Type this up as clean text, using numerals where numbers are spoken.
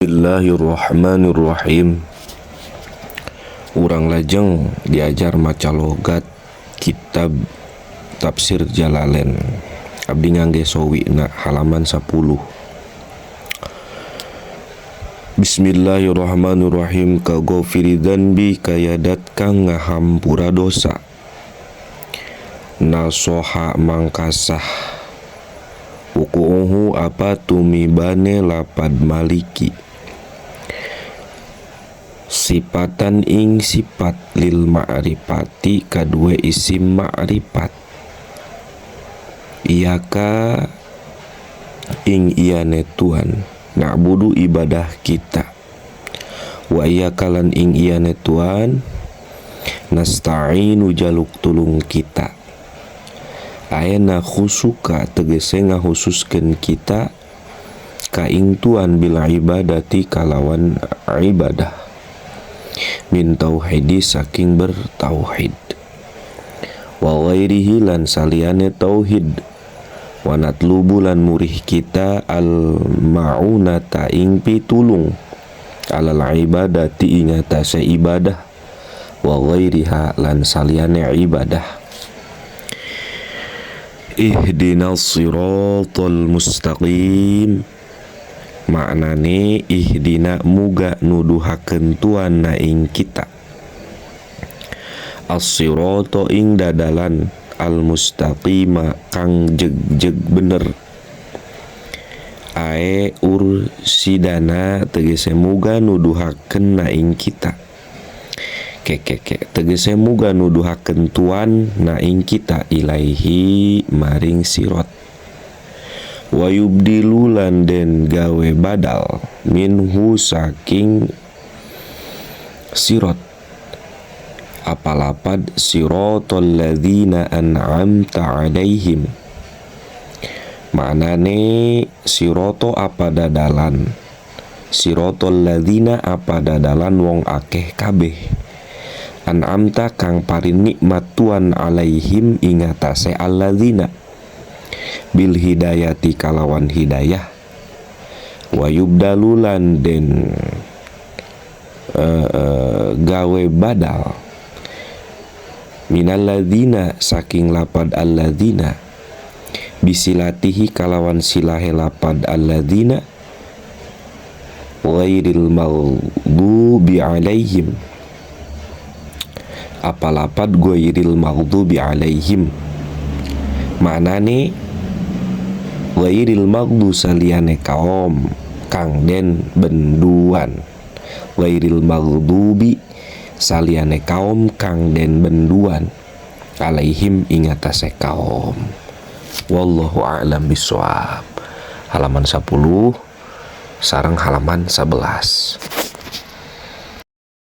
Bismillahirrahmanirrahim. Urang lajeng diajar maca logat kitab tafsir Jalalain. Abdi ngangge sowina halaman 10. Bismillahirrahmanirrahim. Kagofiri dzanbi kayadat kang ngahampura dosa. Nasoha mangkasah. Ukuuhu apa tumibane lapad maliki. Sipatan ing sifat lil ma'rifati kadue isim ma'rifat. Iyaka ing iyane Tuhan na'budu ibadah kita. Wa iyakalan ing iyane Tuhan nasta'inu jaluk tulung kita. Aena khusuka tegese ngahususkeun kita ka ing Tuhan bila ibadati kalawan ibadah. Min tauhidi saking bertauhid. Wa ghairihi lan saliyane tauhid. Wa natlubu lan murih kita al ma'unata ing pitulung alal ibadati ing atase ibadah. Wa ghairiha lan saliyane ibadah. Ihdinas siratal mustaqim. Maknane ihdina muga nuduhakeun Tuhan na ing kita. As-sirata ing dadalan al-mustaqima kang jeg-jeg bener. Ae ursidana tegese muga nuduhakeun na ing kita. Tegese muga nuduhakeun Tuhan na ing kita ilaihi maring sirat. Wa yubdilulan den gawe badal minhu saking sirat apalapad siratal ladzina an'amta alaihim. Maknane sirato apa dadalan siratal ladzina apa dadalan wong akeh kabeh an'amta kang paring nikmat Tuhan alaihim ing atase alladzina bil hidayati kalawan hidayah. Wa yubdalulan den gawe badal minal ladzina saking lapad alladzina bisilatihi kalawan silahe lapad alladzina ghairil maghdubi alaihim apa lapad ghairil maghdubi alaihim. Maknane ghairil maghdu saliyane kaum kang den benduan. Ghairil maghdubi saliyane kaum kang den benduan alaihim ing atase kaum. Wallahu a'lam bishawab. Halaman 10 sareng halaman 11.